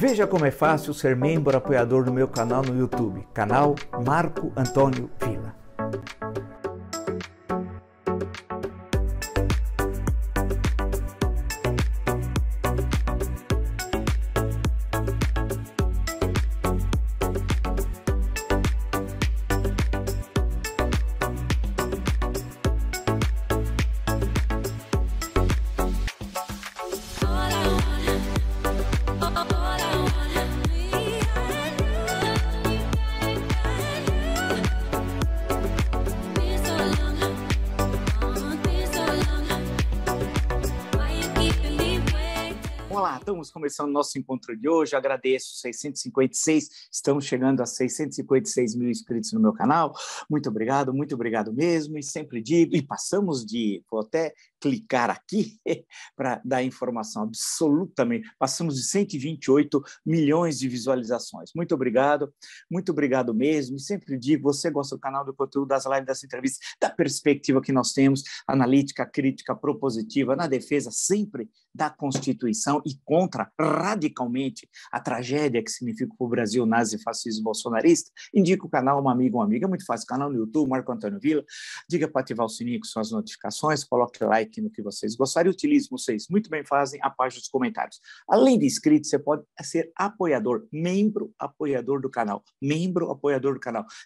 Veja como é fácil ser membro apoiador do meu canal no YouTube, canal Marco Antônio Villa. Olá, estamos começando o nosso encontro de hoje. Agradeço 656, estamos chegando a 656 mil inscritos no meu canal. Muito obrigado mesmo. E sempre digo, e vou até clicar aqui para dar informação absolutamente, passamos de 128 milhões de visualizações. Muito obrigado mesmo. E sempre digo, você gosta do canal, do conteúdo, das lives, das entrevistas, da perspectiva que nós temos, analítica, crítica, propositiva, na defesa sempre da Constituição e contra radicalmente a tragédia que significa para o Brasil nazifascismo bolsonarista, indica o canal uma amiga, é muito fácil, canal no YouTube, Marco Antônio Villa, diga para ativar o sininho com suas notificações, coloque like no que vocês gostarem, utilize, vocês muito bem fazem, a página dos comentários. Além de inscrito, você pode ser apoiador, membro apoiador do canal,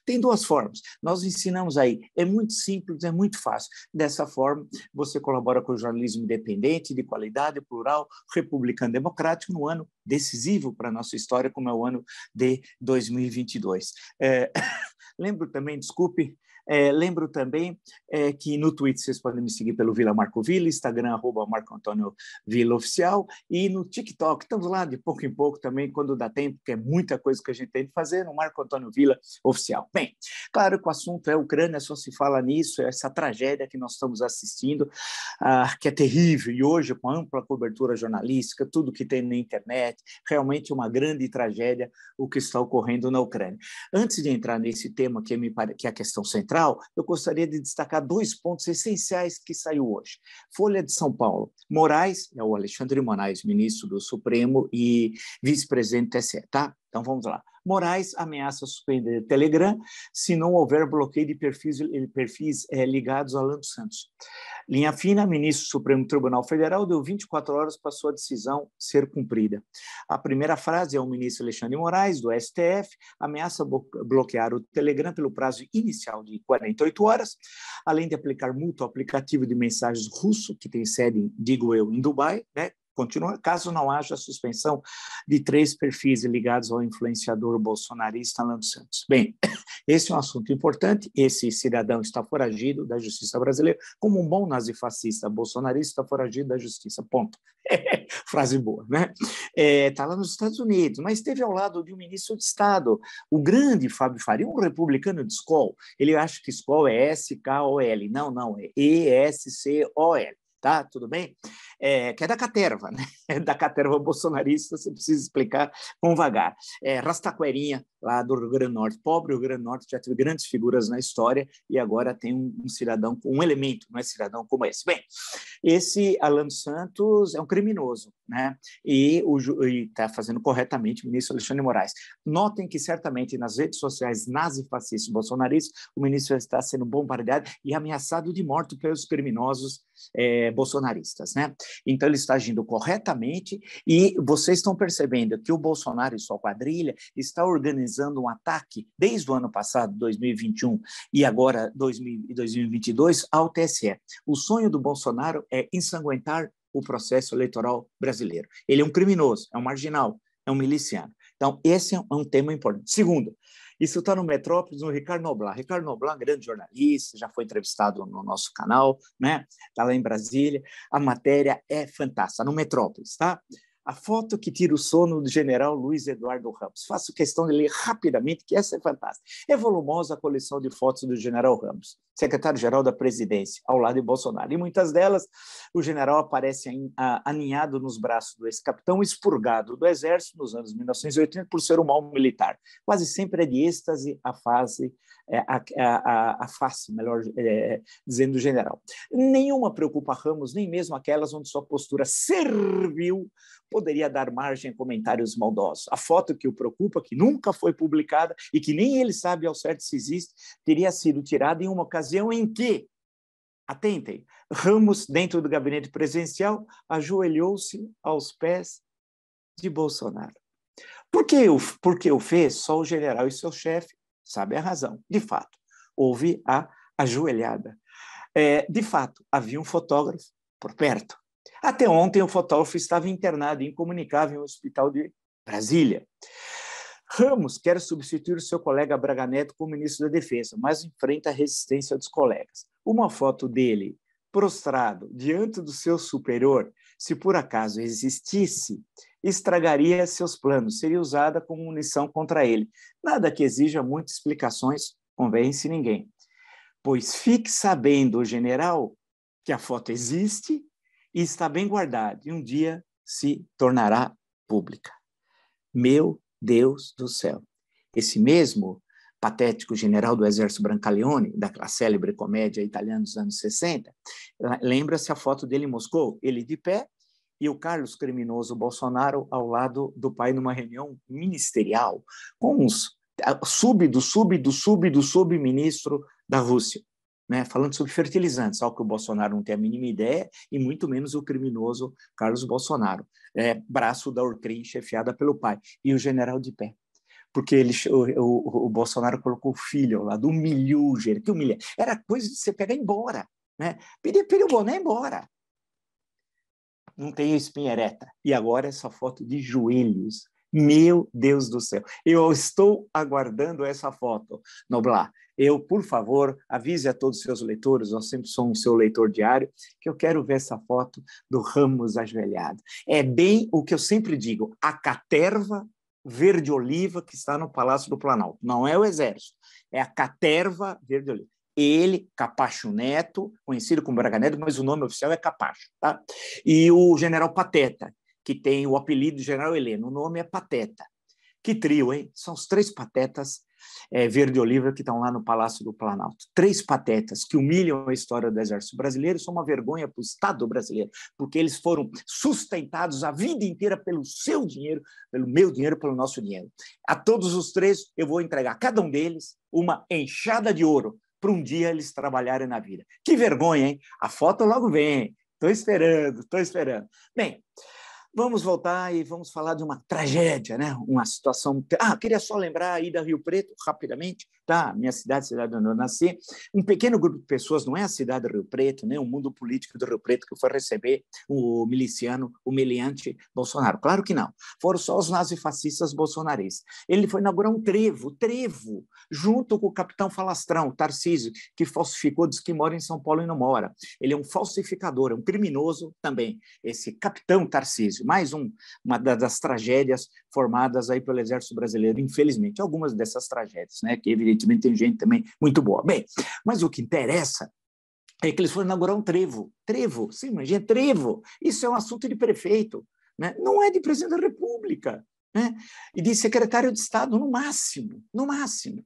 Tem duas formas, nós ensinamos aí, é muito simples, é muito fácil, dessa forma você colabora com o jornalismo independente, de qualidade, plural, republicano, democrático, no ano decisivo para a nossa história, como é o ano de 2022. Lembro também que no Twitter vocês podem me seguir pelo Vila Marco Villa, Instagram, @Marco Antônio Villa Oficial, e no TikTok, estamos lá de pouco em pouco também, quando dá tempo, que é muita coisa que a gente tem de fazer, no Marco Antônio Villa Oficial. Bem, claro que o assunto é Ucrânia, só se fala nisso, é essa tragédia que nós estamos assistindo, que é terrível, e hoje, com ampla cobertura jornalística, tudo que tem na internet, realmente uma grande tragédia o que está ocorrendo na Ucrânia. Antes de entrar nesse tema, que é a questão central, eu gostaria de destacar 2 pontos essenciais que saiu hoje. Folha de São Paulo. Moraes, é o Alexandre de Moraes, ministro do Supremo e vice-presidente do TSE, tá? Então vamos lá. Moraes ameaça suspender o Telegram se não houver bloqueio de perfis ligados a Lando Santos. Linha fina, ministro do Supremo Tribunal Federal deu 24 horas para sua decisão ser cumprida. A primeira frase é o ministro Alexandre de Moraes, do STF, ameaça bloquear o Telegram pelo prazo inicial de 48 horas, além de aplicar multa ao aplicativo de mensagens russo, que tem sede, digo eu, em Dubai, né? Continua, caso não haja suspensão de 3 perfis ligados ao influenciador bolsonarista Lando Santos. Bem, esse é um assunto importante, esse cidadão está foragido da justiça brasileira, como um bom nazifascista bolsonarista está foragido da justiça, ponto. Frase boa, né? Está lá nos Estados Unidos, mas esteve ao lado de um ministro de Estado, o grande Fábio Faria, um republicano de SCOL. Ele acha que SCOL é S-K-O-L, não, é E-S-C-O-L. Tá, tudo bem? Que é da caterva, né? É da caterva bolsonarista, você precisa explicar com vagar. Rastaquerinha, lá do Rio Grande do Norte, pobre Rio Grande do Norte, já teve grandes figuras na história e agora tem um cidadão, um elemento, não é cidadão como esse. Bem, esse Alan Santos é um criminoso, né? E está fazendo corretamente o ministro Alexandre de Moraes. Notem que certamente nas redes sociais nazifascistas bolsonaristas, o ministro está sendo bombardeado e ameaçado de morte pelos criminosos bolsonaristas, né? Então ele está agindo corretamente e vocês estão percebendo que o Bolsonaro e sua quadrilha está organizando um ataque desde o ano passado, 2021, e agora 2022 ao TSE. O sonho do Bolsonaro é ensanguentar o processo eleitoral brasileiro. Ele é um criminoso, é um marginal, é um miliciano. Então esse é um tema importante. Segundo, isso está no Metrópolis, no Ricardo Noblat. Ricardo Noblat, grande jornalista, já foi entrevistado no nosso canal, né? Está lá em Brasília. A matéria é fantástica, no Metrópolis, tá? A foto que tira o sono do general Luiz Eduardo Ramos. Faço questão de ler rapidamente, que essa é fantástica. É volumosa a coleção de fotos do general Ramos, secretário-geral da presidência, ao lado de Bolsonaro. E muitas delas, o general aparece aninhado nos braços do ex-capitão, expurgado do exército nos anos 1980 por ser um mau militar. Quase sempre é de êxtase a face, melhor dizendo, do general. Nenhuma preocupa Ramos, nem mesmo aquelas onde sua postura servil poderia dar margem a comentários maldosos. A foto que o preocupa, que nunca foi publicada e que nem ele sabe ao certo se existe, teria sido tirada em uma ocasião em que, atentem, Ramos, dentro do gabinete presidencial, ajoelhou-se aos pés de Bolsonaro. Por que o fez? Só o general e seu chefe sabem a razão. De fato, houve a ajoelhada. De fato, havia um fotógrafo por perto. Até ontem, o fotógrafo estava internado, incomunicável, no hospital de Brasília. Ramos quer substituir o seu colega Braga Neto como ministro da Defesa, mas enfrenta a resistência dos colegas. Uma foto dele prostrado diante do seu superior, se por acaso existisse, estragaria seus planos, seria usada como munição contra ele. Nada que exija muitas explicações convence ninguém. Pois fique sabendo, o general, que a foto existe e está bem guardada, e um dia se tornará pública. Meu Deus do céu! Esse mesmo patético general do Exército Brancaleone, daquela célebre comédia italiana dos anos 60, lembra-se a foto dele em Moscou, ele de pé e o Carlos criminoso Bolsonaro ao lado do pai numa reunião ministerial com os subministro da Rússia, né, falando sobre fertilizantes, algo que o Bolsonaro não tem a mínima ideia, e muito menos o criminoso Carlos Bolsonaro, braço da Orcrim, chefiada pelo pai, e o general de pé. Porque o Bolsonaro colocou o filho lá, humilhou o gerente, que humilha. Era coisa de você pegar e ir embora, né? Pedir o boné embora. Não tem espinha ereta. E agora essa foto de joelhos. Meu Deus do céu. Eu estou aguardando essa foto, Noblar. Por favor, avise a todos os seus leitores, eu sempre sou um seu leitor diário, que eu quero ver essa foto do Ramos ajoelhado. É bem o que eu sempre digo, a caterva verde-oliva que está no Palácio do Planalto. Não é o Exército, é a caterva verde-oliva. Ele, Capacho Neto, conhecido como Braga Neto, mas o nome oficial é Capacho, tá? E o general Pateta, que tem o apelido de General Heleno, o nome é Pateta. Que trio, hein? São os três patetas verde-oliva que estão lá no Palácio do Planalto. Três patetas que humilham a história do Exército Brasileiro, são uma vergonha para o Estado brasileiro, porque eles foram sustentados a vida inteira pelo seu dinheiro, pelo meu dinheiro, pelo nosso dinheiro. A todos os três, eu vou entregar, cada um deles, uma enxada de ouro, para um dia eles trabalharem na vida. Que vergonha, hein? A foto logo vem. Estou esperando. Bem, vamos voltar e vamos falar de uma tragédia, né? Uma situação... queria só lembrar aí da Rio Preto, rapidamente, tá? Minha cidade onde eu nasci. Um pequeno grupo de pessoas, não é a cidade do Rio Preto, né? O mundo político do Rio Preto que foi receber o miliciano, o meliante Bolsonaro. Claro que não. Foram só os nazifascistas bolsonaristas. Ele foi inaugurar um trevo, junto com o capitão Falastrão, Tarcísio, que falsificou, diz que mora em São Paulo e não mora. Ele é um falsificador, é um criminoso também, esse capitão Tarcísio. Mais uma das tragédias formadas aí pelo Exército Brasileiro, infelizmente. Algumas dessas tragédias, né, que evidentemente tem gente também muito boa. Bem, mas o que interessa é que eles foram inaugurar um trevo. Trevo, sim, imagina, trevo. Isso é um assunto de prefeito, né? Não é de presidente da República, né? E de secretário de Estado, no máximo.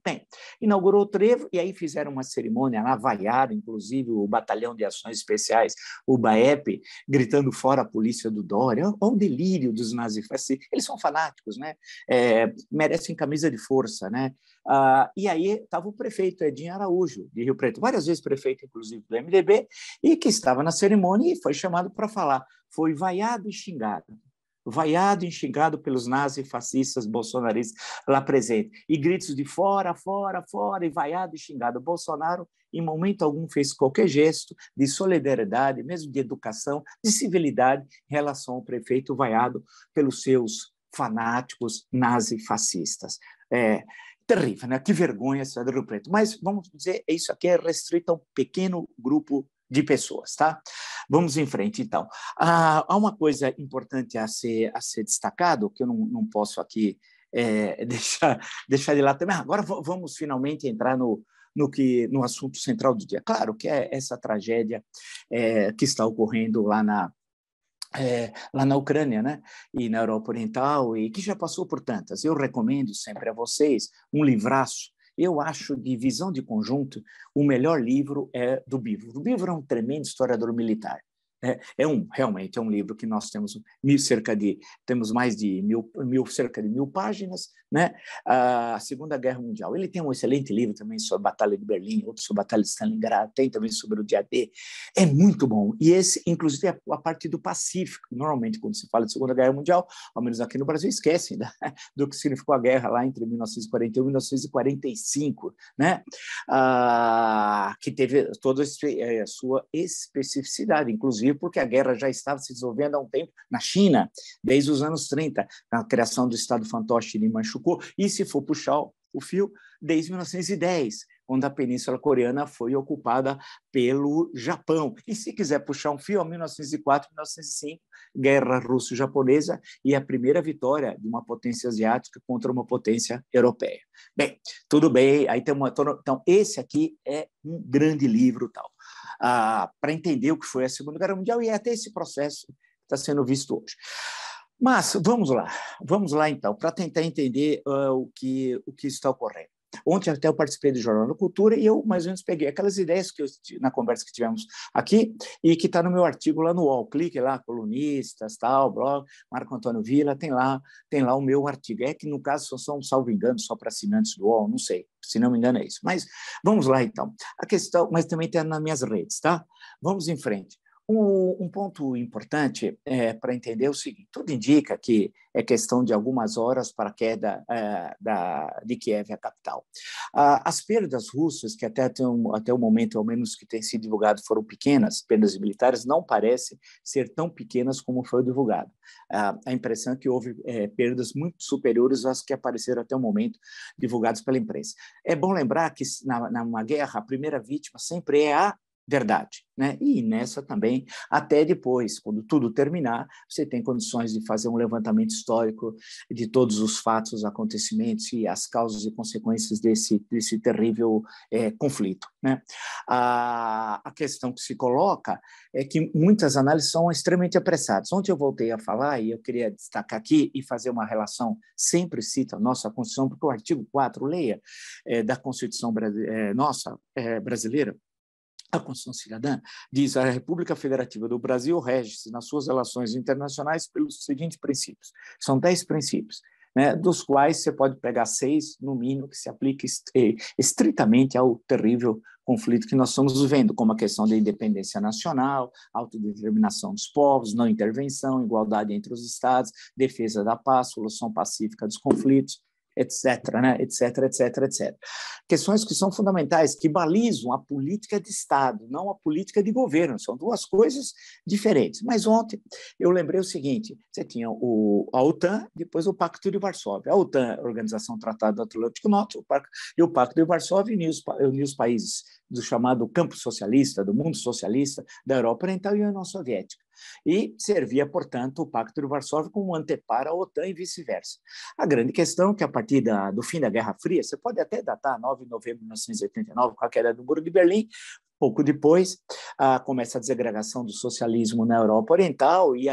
Bem, inaugurou o trevo e aí fizeram uma cerimônia lá, vaiaram, inclusive, o Batalhão de Ações Especiais, o BAEP, gritando fora a polícia do Dória. Olha o delírio dos nazifascistas. Eles são fanáticos, né? Merecem camisa de força, né? E aí estava o prefeito Edinho Araújo, de Rio Preto, várias vezes prefeito, inclusive, do MDB, e que estava na cerimônia e foi chamado para falar. Foi vaiado e xingado pelos nazifascistas bolsonaristas lá presentes. E gritos de fora, e vaiado e xingado. Bolsonaro, em momento algum, fez qualquer gesto de solidariedade, mesmo de educação, de civilidade, em relação ao prefeito vaiado pelos seus fanáticos nazifascistas. Terrível, né? Que vergonha essa do Rio Preto. Mas, vamos dizer, isso aqui é restrito a um pequeno grupo de pessoas, tá? Vamos em frente, então. Há uma coisa importante a ser destacado, que eu não posso aqui deixar de lado também. Agora vamos finalmente entrar no assunto central do dia. Claro que é essa tragédia que está ocorrendo lá na Ucrânia, né? E na Europa Oriental, e que já passou por tantas. Eu recomendo sempre a vocês um livraço. Eu acho, de visão de conjunto, o melhor livro é do Bívolo. O Bívolo é um tremendo historiador militar. Realmente é um livro que nós temos cerca de 1000 páginas, né? A Segunda Guerra Mundial. Ele tem um excelente livro também sobre a Batalha de Berlim, outro sobre a Batalha de Stalingrado, tem também sobre o dia D. É muito bom. E esse, inclusive, é a parte do Pacífico. Normalmente, quando se fala de Segunda Guerra Mundial, ao menos aqui no Brasil, esquecem do que significou a guerra lá entre 1941 e 1945, né? Que teve toda a sua especificidade, inclusive porque a guerra já estava se desenvolvendo há um tempo na China, desde os anos 30, a criação do Estado fantoche de Manchukuo, e se for puxar o fio, desde 1910, quando a Península Coreana foi ocupada pelo Japão. E se quiser puxar um fio, 1904, 1905, Guerra Russo-Japonesa e a primeira vitória de uma potência asiática contra uma potência europeia. Bem, tudo bem, aí então esse aqui é um grande livro tal, para entender o que foi a Segunda Guerra Mundial e até esse processo que está sendo visto hoje. Mas vamos lá então, para tentar entender o que está ocorrendo. Ontem até eu participei do Jornal da Cultura e eu mais ou menos peguei aquelas ideias que na conversa que tivemos aqui e que está no meu artigo lá no UOL. Clique lá, colunistas, tal, blog, Marco Antônio Villa, tem lá o meu artigo. É que no caso são, salvo engano, só para assinantes do UOL, não sei, se não me engano é isso. Mas vamos lá então. A questão, mas também tem nas minhas redes, tá? Vamos em frente. Um ponto importante para entender é o seguinte: tudo indica que é questão de algumas horas para a queda de Kiev, a capital. As perdas russas, que até o momento, ao menos que tem sido divulgado, foram pequenas, perdas militares, não parecem ser tão pequenas como foi divulgado. A impressão é que houve perdas muito superiores às que apareceram até o momento, divulgadas pela imprensa. É bom lembrar que, numa guerra, a primeira vítima sempre é a verdade, né? E nessa também, até depois, quando tudo terminar, você tem condições de fazer um levantamento histórico de todos os fatos, acontecimentos e as causas e consequências desse terrível conflito, né? A questão que se coloca é que muitas análises são extremamente apressadas. Ontem eu voltei a falar e eu queria destacar aqui e fazer uma relação, sempre cito a nossa Constituição, porque o artigo 4, leia, da Constituição brasileira, a Constituição Cidadã diz: a República Federativa do Brasil rege-se nas suas relações internacionais pelos seguintes princípios. São 10 princípios, né, dos quais você pode pegar 6, no mínimo, que se apliquem estritamente ao terrível conflito que nós estamos vivendo, como a questão da independência nacional, autodeterminação dos povos, não intervenção, igualdade entre os Estados, defesa da paz, solução pacífica dos conflitos, etc., né? etc. Questões que são fundamentais, que balizam a política de Estado, não a política de governo. São duas coisas diferentes. Mas ontem eu lembrei o seguinte: você tinha a OTAN, depois o Pacto de Varsóvia. A OTAN, Organização do Tratado do Atlântico Norte, e o Pacto de Varsóvia uniu os países do chamado campo socialista, do mundo socialista, da Europa Oriental e União Soviética. E servia, portanto, o Pacto de Varsóvia como anteparo à OTAN e vice-versa. A grande questão é que, a partir do fim da Guerra Fria, você pode até datar 9 de novembro de 1989, com a queda do Muro de Berlim. Pouco depois, começa a desagregação do socialismo na Europa Oriental e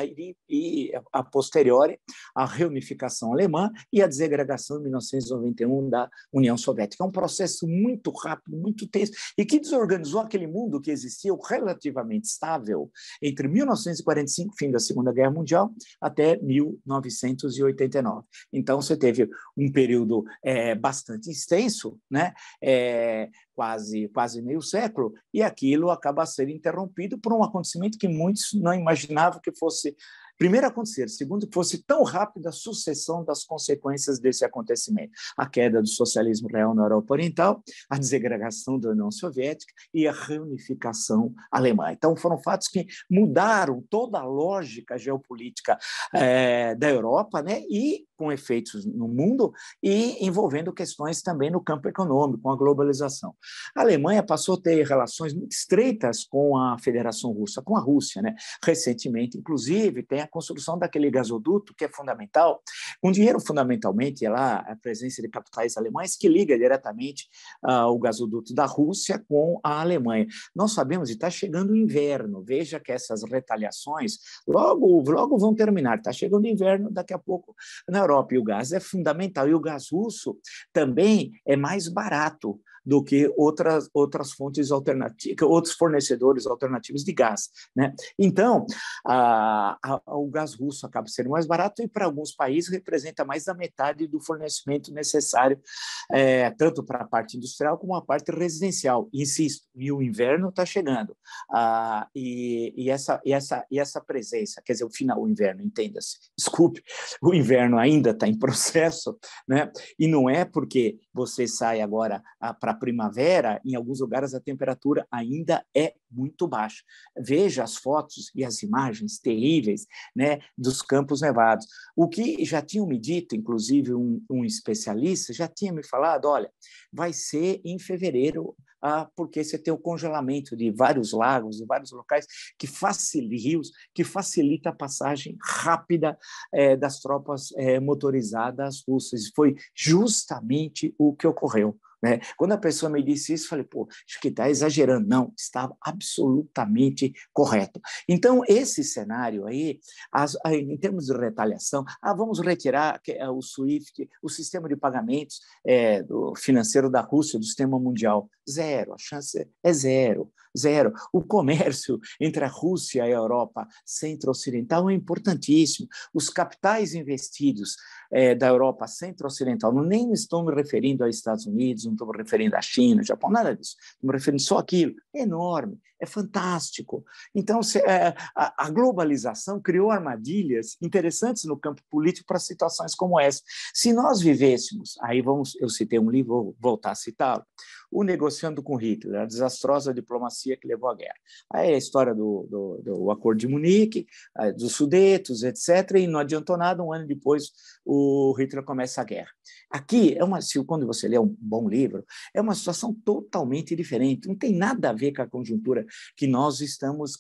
a posteriori, a reunificação alemã e a desagregação em 1991 da União Soviética. É um processo muito rápido, muito tenso, e que desorganizou aquele mundo que existia relativamente estável entre 1945, fim da Segunda Guerra Mundial, até 1989. Então, você teve um período bastante extenso, né? Quase meio século, e aquilo acaba sendo interrompido por um acontecimento que muitos não imaginavam que fosse, primeiro, acontecer, segundo, que fosse tão rápida a sucessão das consequências desse acontecimento: a queda do socialismo real na Europa Oriental, a desagregação da União Soviética e a reunificação alemã. Então, foram fatos que mudaram toda a lógica geopolítica da Europa, né, e com efeitos no mundo e envolvendo questões também no campo econômico, com a globalização. A Alemanha passou a ter relações muito estreitas com a Federação Russa, com a Rússia, né? Recentemente, inclusive, tem a construção daquele gasoduto que é fundamental, com dinheiro fundamentalmente, lá a presença de capitais alemães, que liga diretamente o gasoduto da Rússia com a Alemanha. Nós sabemos, e está chegando o inverno, veja que essas retaliações logo vão terminar, está chegando o inverno, daqui a pouco na Europa. E o gás é fundamental. E o gás russo também é mais barato do que outras fontes alternativas, outros fornecedores alternativos de gás, né? Então, o gás russo acaba sendo mais barato e, para alguns países, representa mais da metade do fornecimento necessário, tanto para a parte industrial como a parte residencial. Insisto, e o inverno está chegando. E essa presença, quer dizer, o inverno, entenda-se, desculpe, o inverno ainda está em processo, né? E não é porque você sai agora para a primavera, em alguns lugares a temperatura ainda é muito baixa. Veja as fotos e as imagens terríveis, né, dos campos nevados. O que já tinham me dito, inclusive um especialista, já tinha me falado, olha, vai ser em fevereiro, porque você tem o congelamento de vários lagos, de vários locais, rios, que facilita a passagem rápida das tropas motorizadas russas. Foi justamente o que ocorreu, né? Quando a pessoa me disse isso, eu falei, pô, acho que está exagerando. Não, estava absolutamente correto. Então, esse cenário aí, em termos de retaliação, vamos retirar o SWIFT, o sistema de pagamentos do financeiro da Rússia, do sistema mundial. Zero, a chance é zero. Zero. O comércio entre a Rússia e a Europa centro-ocidental é importantíssimo. Os capitais investidos da Europa centro-ocidental, nem estou me referindo aos Estados Unidos, não estou me referindo à China, ao Japão, nada disso. Estou me referindo só àquilo. É enorme, é fantástico. Então, a globalização criou armadilhas interessantes no campo político para situações como essa. Se nós vivêssemos, eu citei um livro, vou voltar a citá-lo, O Negociando com Hitler, a desastrosa diplomacia que levou à guerra. Aí é a história do Acordo de Munique, dos Sudetos, etc., e não adiantou nada, um ano depois o Hitler começa a guerra. Aqui, quando você lê um bom livro, é uma situação totalmente diferente, não tem nada a ver com a conjuntura que nós estamos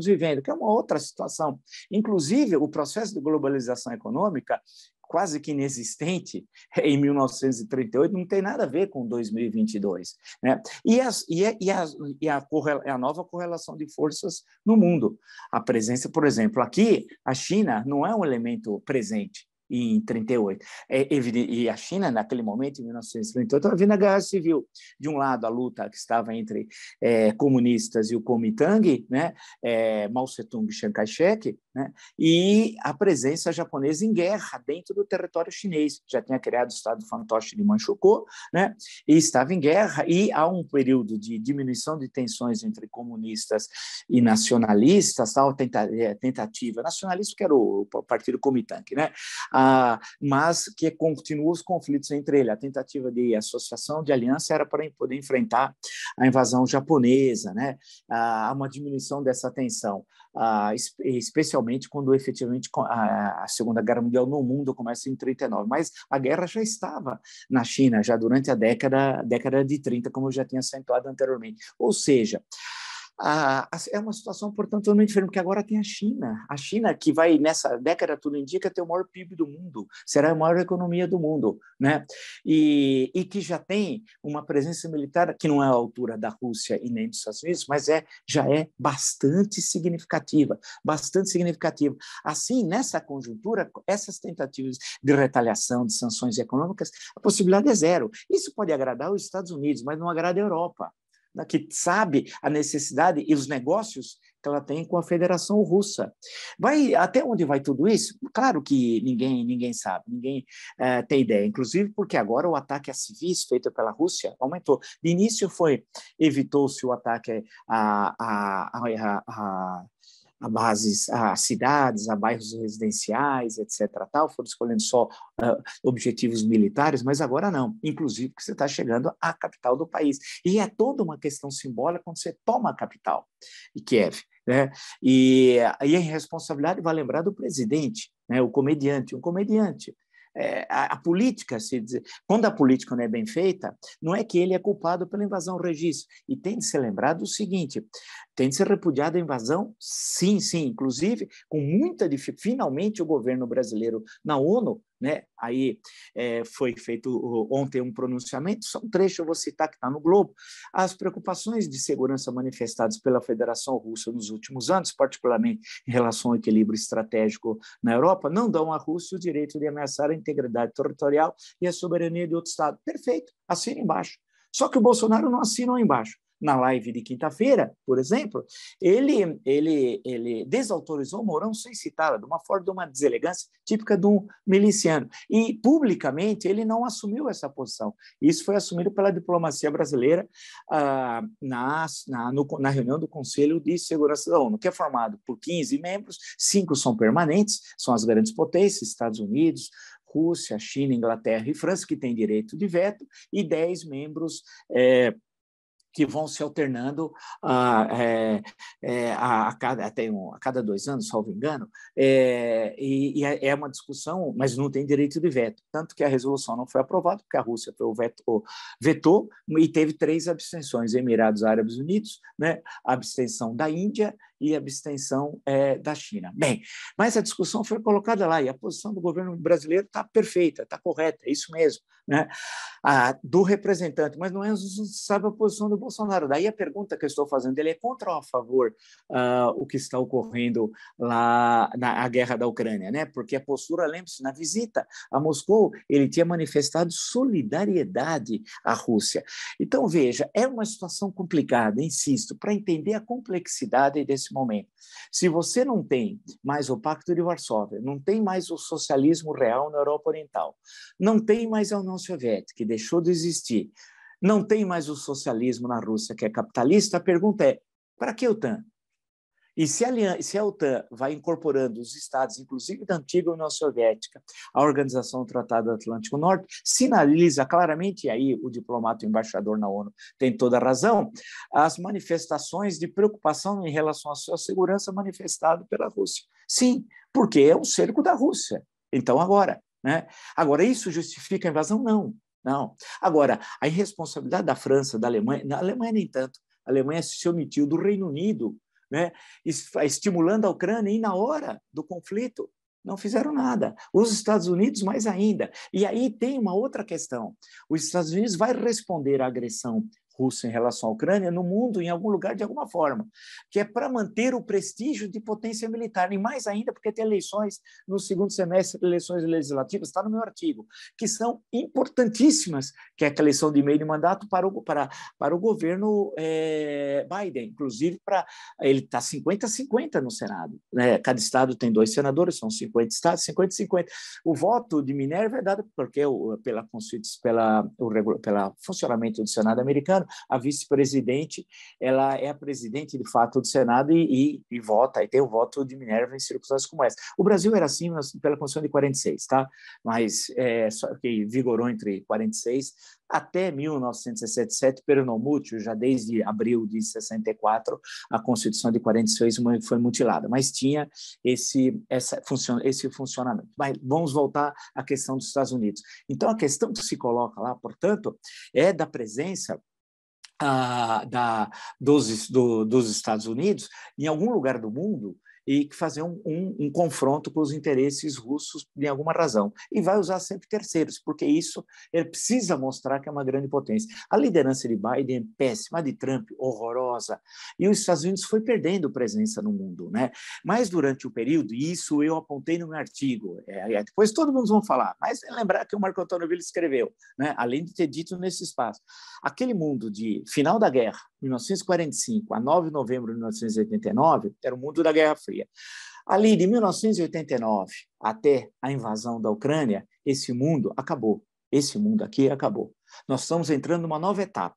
vivendo, que é uma outra situação. Inclusive, o processo de globalização econômica, quase que inexistente em 1938, não tem nada a ver com 2022, né? E a nova correlação de forças no mundo. A presença, por exemplo, aqui, a China não é um elemento presente em 38. E a China, naquele momento, em 1938, estava vendo a guerra civil. De um lado, a luta que estava entre comunistas e o Kuomintang, né? Mao Tse-tung e Chiang Kai-shek, né? E a presença japonesa em guerra dentro do território chinês. Já tinha criado o estado fantoche de Manchukuo, né? E estava em guerra, e há um período de diminuição de tensões entre comunistas e nacionalistas, tal, tentativa nacionalista, que era o partido Kuomintang, né? Mas que continua os conflitos entre eles. A tentativa de associação, de aliança, era para poder enfrentar a invasão japonesa, né? Há uma diminuição dessa tensão, especialmente quando efetivamente a Segunda Guerra Mundial no mundo começa em 39. Mas a guerra já estava na China, já durante a década de 30, como eu já tinha acentuado anteriormente. Ou seja, é uma situação, portanto, totalmente diferente, porque agora tem a China que vai, nessa década, tudo indica, ter o maior PIB do mundo, será a maior economia do mundo, né? E que já tem uma presença militar que não é à altura da Rússia e nem dos Estados Unidos, mas já é bastante significativa, bastante significativa. Assim, nessa conjuntura, essas tentativas de retaliação, de sanções econômicas, a possibilidade é zero. Isso pode agradar os Estados Unidos, mas não agrada a Europa, que sabe a necessidade e os negócios que ela tem com a Federação Russa. Até onde vai tudo isso? Claro que ninguém sabe, ninguém tem ideia, inclusive porque agora o ataque a civis feito pela Rússia aumentou. De início evitou-se o ataque a bases, a cidades, a bairros residenciais, etc. Foram escolhendo só objetivos militares, mas agora não, inclusive porque você está chegando à capital do país. E é toda uma questão simbólica quando você toma a capital, Kiev, né? E a responsabilidade vai lembrar do presidente, né? Um comediante. A política, quando a política não é bem feita, não é que ele é culpado pela invasão registro. E tem de ser lembrado o seguinte, tem de ser repudiada a invasão, sim, inclusive, com muita dificuldade. Finalmente, o governo brasileiro na ONU né? Aí foi feito ontem um pronunciamento, só um trecho eu vou citar que está no Globo. As preocupações de segurança manifestadas pela Federação Russa nos últimos anos, particularmente em relação ao equilíbrio estratégico na Europa, não dão à Rússia o direito de ameaçar a integridade territorial e a soberania de outro Estado. Perfeito, assina embaixo. Só que o Bolsonaro não assina embaixo. Na live de quinta-feira, por exemplo, ele desautorizou o Mourão sem citá-la, de uma forma de uma deselegância típica de um miliciano. E, publicamente, ele não assumiu essa posição. Isso foi assumido pela diplomacia brasileira na reunião do Conselho de Segurança da ONU, que é formado por 15 membros, 5 são permanentes, são as grandes potências, Estados Unidos, Rússia, China, Inglaterra e França, que têm direito de veto, e 10 membros que vão se alternando a cada 2 anos, salvo engano, e é uma discussão, mas não tem direito de veto, tanto que a resolução não foi aprovada, porque a Rússia vetou e teve 3 abstenções, Emirados Árabes Unidos, né, a abstenção da Índia e a abstenção da China. Bem, mas a discussão foi colocada lá, e a posição do governo brasileiro está perfeita, está correta, é isso mesmo, né? Do representante, mas não sabe a posição do Bolsonaro. Daí a pergunta que eu estou fazendo, ele é contra ou a favor o que está ocorrendo lá na guerra da Ucrânia, né? Porque a postura, lembre-se, na visita a Moscou, ele tinha manifestado solidariedade à Rússia. Então, veja, é uma situação complicada, insisto, para entender a complexidade desse momento. Se você não tem mais o Pacto de Varsóvia, não tem mais o socialismo real na Europa Oriental, não tem mais a União Soviética, que deixou de existir, não tem mais o socialismo na Rússia, que é capitalista, a pergunta é, para que a OTAN? E se a OTAN vai incorporando os estados, inclusive da antiga União Soviética, a Organização do Tratado do Atlântico Norte, sinaliza claramente, e aí o diplomata, o embaixador na ONU tem toda a razão, as manifestações de preocupação em relação à sua segurança manifestada pela Rússia. Sim, porque é um cerco da Rússia. Então, agora, né? Agora, isso justifica a invasão? Não, não. Agora, a irresponsabilidade da França, da Alemanha, na Alemanha nem tanto, a Alemanha se omitiu do Reino Unido, né, estimulando a Ucrânia, e na hora do conflito não fizeram nada. Os Estados Unidos mais ainda. E aí tem uma outra questão. Os Estados Unidos vai responder à agressão russa em relação à Ucrânia no mundo, em algum lugar, de alguma forma, que é para manter o prestígio de potência militar, e mais ainda porque tem eleições no segundo semestre, eleições legislativas, está no meu artigo, que são importantíssimas, que é a eleição de meio de mandato para o governo Biden, inclusive ele está 50-50 no Senado, né? Cada estado tem 2 senadores, são 50 estados, 50-50. O voto de Minerva é dado porque pelo funcionamento do Senado americano, a vice-presidente, ela é a presidente de fato do Senado e vota, e tem o voto de Minerva em circunstâncias como essa. O Brasil era assim pela Constituição de 46, tá? Mas só que vigorou entre 46 até 1967, peronomútil, já desde abril de 64, a Constituição de 46 foi mutilada, mas tinha esse funcionamento. Mas vamos voltar à questão dos Estados Unidos. Então, a questão que se coloca lá, portanto, é da presença dos Estados Unidos em algum lugar do mundo e fazer um confronto com os interesses russos de alguma razão. E vai usar sempre terceiros, porque isso ele precisa mostrar que é uma grande potência. A liderança de Biden é péssima, a de Trump horrorosa, e os Estados Unidos foi perdendo presença no mundo, né? Mas durante o período, e isso eu apontei no meu artigo, depois todo mundo vai falar, mas lembrar que o Marco Antônio Villa escreveu, né? Além de ter dito nesse espaço, aquele mundo de final da guerra, 1945 a 9 de novembro de 1989, era o mundo da Guerra Fria. Ali, de 1989 até a invasão da Ucrânia, esse mundo acabou. Esse mundo aqui acabou. Nós estamos entrando numa nova etapa.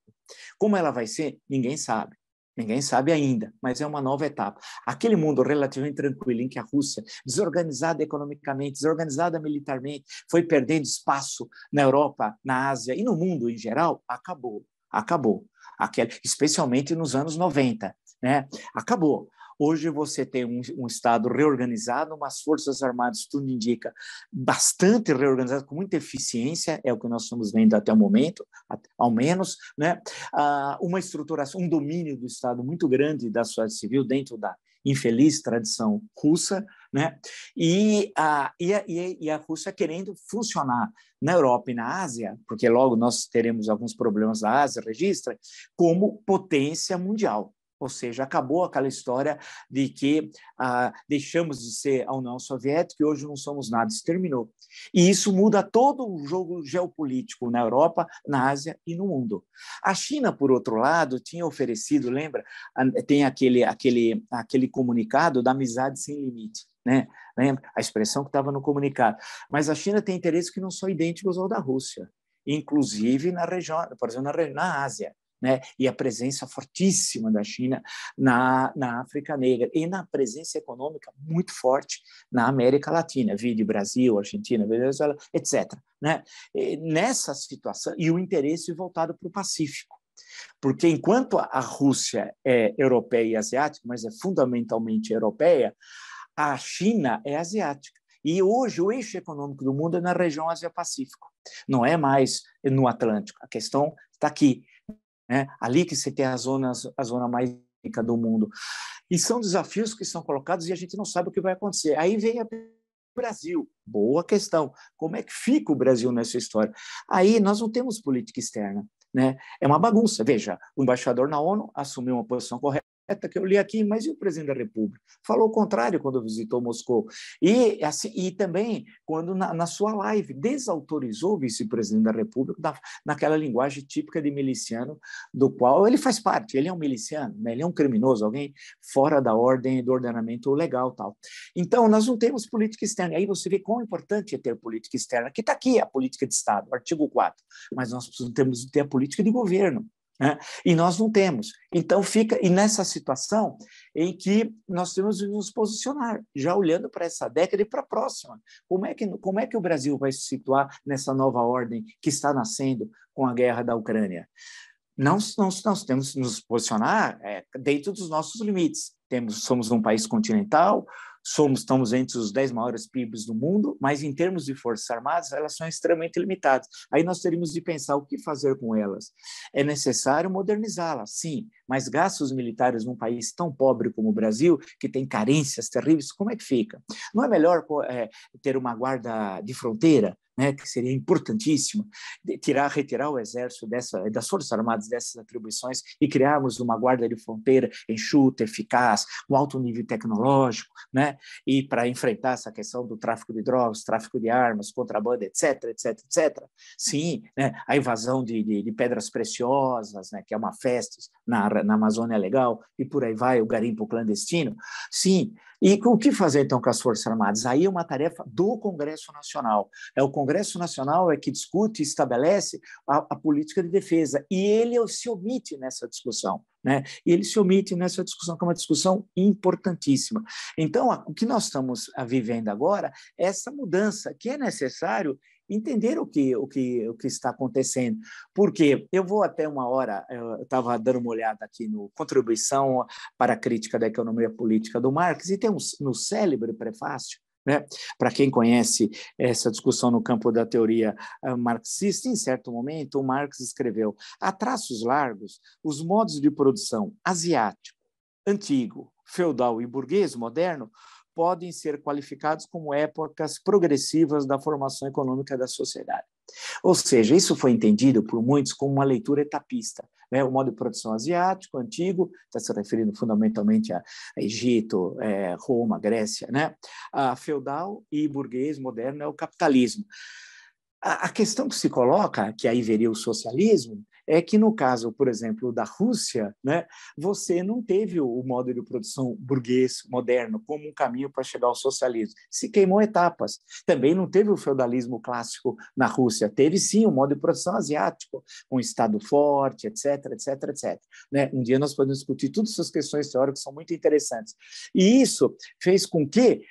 Como ela vai ser, ninguém sabe. Ninguém sabe ainda, mas é uma nova etapa. Aquele mundo relativamente tranquilo em que a Rússia, desorganizada economicamente, desorganizada militarmente, foi perdendo espaço na Europa, na Ásia e no mundo em geral, acabou. Acabou. Especialmente nos anos 90, né? Acabou. Hoje você tem um Estado reorganizado, umas forças armadas, tudo indica, bastante reorganizado, com muita eficiência, é o que nós estamos vendo até o momento, ao menos, né? Uma estruturação, um domínio do Estado muito grande da sociedade civil dentro da infeliz tradição russa, né? E a Rússia querendo funcionar na Europa e na Ásia, porque logo nós teremos alguns problemas na Ásia, registra, como potência mundial. Ou seja, acabou aquela história de que deixamos de ser a União Soviética e hoje não somos nada, isso terminou. E isso muda todo o jogo geopolítico na Europa, na Ásia e no mundo. A China, por outro lado, tinha oferecido, lembra? Tem aquele comunicado da amizade sem limite, né? Lembra? A expressão que estava no comunicado. Mas a China tem interesses que não são idênticos ao da Rússia, inclusive na região, por exemplo, na Ásia. Né? E a presença fortíssima da China na África Negra e na presença econômica muito forte na América Latina, vide Brasil, Argentina, Venezuela, etc. Né? E nessa situação, e o interesse voltado para o Pacífico. Porque enquanto a Rússia é europeia e asiática, mas é fundamentalmente europeia, a China é asiática. E hoje o eixo econômico do mundo é na região Ásia-Pacífico, não é mais no Atlântico. A questão está aqui. Né? Ali que você tem a zona mais rica do mundo. E são desafios que são colocados e a gente não sabe o que vai acontecer. Aí vem o Brasil. Boa questão. Como é que fica o Brasil nessa história? Aí nós não temos política externa. Né? É uma bagunça. Veja, o embaixador na ONU assumiu uma posição correta, que eu li aqui, mas e o presidente da República? Falou o contrário quando visitou Moscou. E também, quando na sua live, desautorizou o vice-presidente da República naquela linguagem típica de miliciano, do qual ele faz parte. Ele é um miliciano, né? Ele é um criminoso, alguém fora da ordem, do ordenamento legal. Tal. Então, nós não temos política externa. Aí você vê quão importante é ter política externa, que está aqui a política de Estado, artigo 4. Mas nós temos que ter a política de governo. Né? E nós não temos. Então fica e nessa situação em que nós temos de nos posicionar, já olhando para essa década e para a próxima. Como é que o Brasil vai se situar nessa nova ordem que está nascendo com a guerra da Ucrânia? Nós temos de nos posicionar dentro dos nossos limites. Somos um país continental, estamos entre os 10 maiores PIBs do mundo, mas em termos de forças armadas, elas são extremamente limitadas. Aí nós teríamos de pensar o que fazer com elas. É necessário modernizá-las, sim, mas gastos militares num país tão pobre como o Brasil, que tem carências terríveis, como é que fica? Não é melhor ter uma guarda de fronteira, né, que seria importantíssimo, retirar o exército das Forças Armadas dessas atribuições e criarmos uma guarda de fronteira enxuta, eficaz, com alto nível tecnológico, né, e para enfrentar essa questão do tráfico de drogas, tráfico de armas, contrabando, etc, etc, etc. Sim, né, a invasão de pedras preciosas, né, que é uma festa na Amazônia Legal, e por aí vai, o garimpo clandestino. Sim, e o que fazer então com as Forças Armadas? Aí é uma tarefa do Congresso Nacional. O Congresso Nacional é que discute e estabelece a política de defesa, e ele se omite nessa discussão. Né? E ele se omite nessa discussão, que é uma discussão importantíssima. Então, o que nós estamos vivendo agora é essa mudança, que é necessário entender o que está acontecendo. Porque eu vou até uma hora, eu estava dando uma olhada aqui no Contribuição para a Crítica da Economia Política do Marx, e tem no célebre prefácio, né? Para quem conhece essa discussão no campo da teoria marxista, em certo momento, o Marx escreveu: a traços largos, os modos de produção asiático, antigo, feudal e burguês moderno podem ser qualificados como épocas progressivas da formação econômica da sociedade. Ou seja, isso foi entendido por muitos como uma leitura etapista. Né? O modo de produção asiático, antigo, está se referindo fundamentalmente a Egito, Roma, Grécia, né? A feudal e burguês moderno é o capitalismo. A questão que se coloca, que aí veria o socialismo, é que no caso, por exemplo, da Rússia, né, você não teve o modo de produção burguês moderno como um caminho para chegar ao socialismo. Se queimou etapas. Também não teve o feudalismo clássico na Rússia. Teve, sim, o modo de produção asiático, com um Estado forte, etc, etc, etc. Né? Um dia nós podemos discutir todas essas questões teóricas que são muito interessantes. E isso fez com que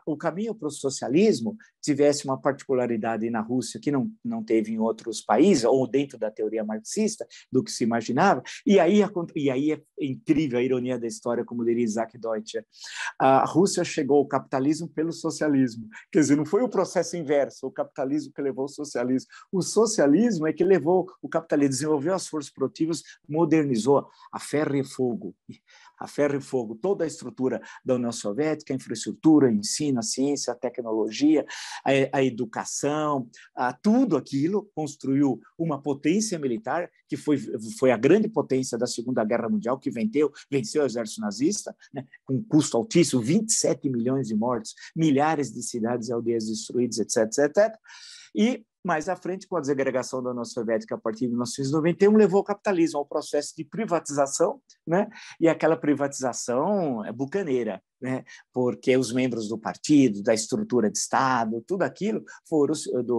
o caminho para o socialismo tivesse uma particularidade na Rússia que não teve em outros países, ou dentro da teoria marxista, do que se imaginava. E aí é incrível a ironia da história, como diria Isaac Deutscher. A Rússia chegou ao capitalismo pelo socialismo. Quer dizer, não foi o processo inverso, o capitalismo que levou ao socialismo. O socialismo é que levou o capitalismo, desenvolveu as forças produtivas, modernizou a ferro e fogo. A ferro e fogo, toda a estrutura da União Soviética, a infraestrutura infraestrutura, o ensino, a ciência, a tecnologia, a educação, tudo aquilo, construiu uma potência militar, que foi a grande potência da Segunda Guerra Mundial, que venceu o exército nazista, né, com um custo altíssimo, 27 milhões de mortos, milhares de cidades e aldeias destruídas, etc, etc. E mais à frente, com a desagregação da União Soviética a partir de 1991, levou o capitalismo ao processo de privatização, né? E aquela privatização é bucaneira, né? Porque os membros do partido, da estrutura de Estado, tudo aquilo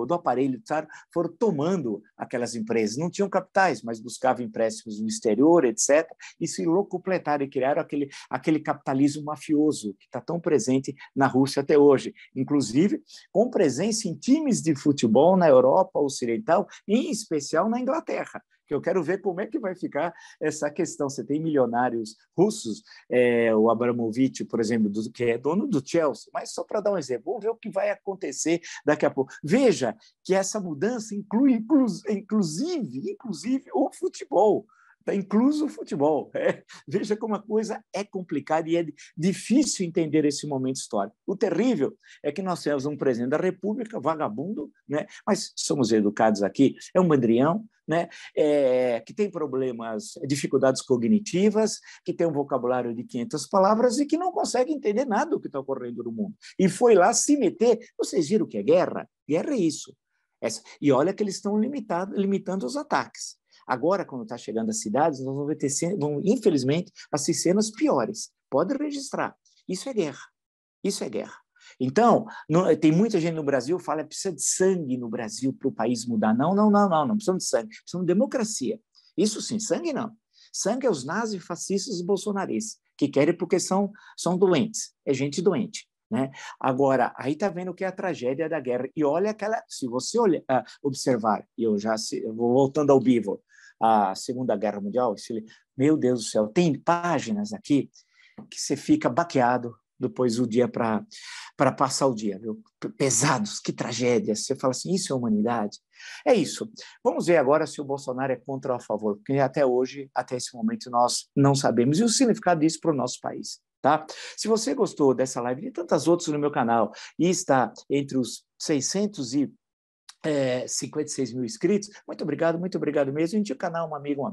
do aparelho de Estado foram tomando aquelas empresas. Não tinham capitais, mas buscavam empréstimos no exterior, etc. E se locupletaram e criaram aquele capitalismo mafioso que está tão presente na Rússia até hoje, inclusive com presença em times de futebol na Europa Ocidental, em especial na Inglaterra, que eu quero ver como é que vai ficar essa questão. Você tem milionários russos, o Abramovich, por exemplo, que é dono do Chelsea, mas só para dar um exemplo, vamos ver o que vai acontecer daqui a pouco. Veja que essa mudança inclui, inclusive o futebol. Está incluso o futebol. Veja como a coisa é complicada e é difícil entender esse momento histórico. O terrível é que nós temos um presidente da República, vagabundo, né? Mas somos educados aqui, é um mandrião, né? Que tem problemas, dificuldades cognitivas, que tem um vocabulário de 500 palavras e que não consegue entender nada do que está ocorrendo no mundo. E foi lá se meter. Vocês viram o que é guerra? Guerra é isso. E olha que eles estão limitando os ataques. Agora, quando está chegando às cidades, nós vamos, infelizmente, assistir cenas piores. Pode registrar. Isso é guerra. Isso é guerra. Então, tem muita gente no Brasil que fala que precisa de sangue no Brasil para o país mudar. Não precisamos de sangue. Precisamos de democracia. Isso sim, sangue não. Sangue é os nazis, fascistas e bolsonaristas, que querem porque são doentes. É gente doente. Né? Agora, aí está vendo o que é a tragédia da guerra. E olha se você observar, e eu vou voltando ao Beaver, a Segunda Guerra Mundial, meu Deus do céu, tem páginas aqui que você fica baqueado depois do dia para passar o dia, viu? Pesados, que tragédia. Você fala assim, isso é humanidade? É isso. Vamos ver agora se o Bolsonaro é contra ou a favor, porque até hoje, até esse momento, nós não sabemos. E o significado disso para o nosso país. Tá? Se você gostou dessa live e de tantas outras no meu canal e está entre os 656 mil inscritos, muito obrigado mesmo. Indique o canal, um amigo,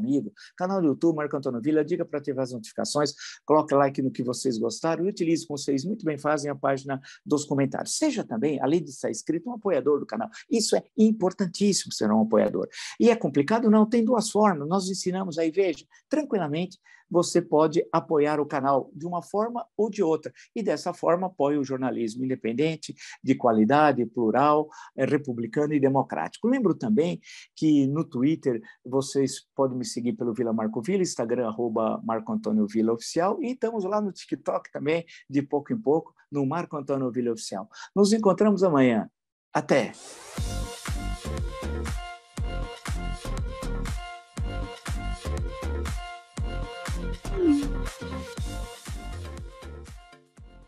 canal do YouTube, Marco Antônio Villa, diga para ativar as notificações, coloque like no que vocês gostaram e utilize, como vocês muito bem fazem, a página dos comentários. Seja também, além de estar inscrito, um apoiador do canal. Isso é importantíssimo, ser um apoiador. E é complicado? Não, tem duas formas, nós ensinamos aí, veja, tranquilamente, você pode apoiar o canal de uma forma ou de outra, e dessa forma apoia o jornalismo independente, de qualidade, plural, republicano e democrático. Lembro também que no Twitter vocês podem me seguir pelo Vila Marco Villa, Instagram, @MarcoAntônioVillaOficial, e estamos lá no TikTok também, de pouco em pouco, no Marco Antônio Villa Oficial. Nos encontramos amanhã. Até!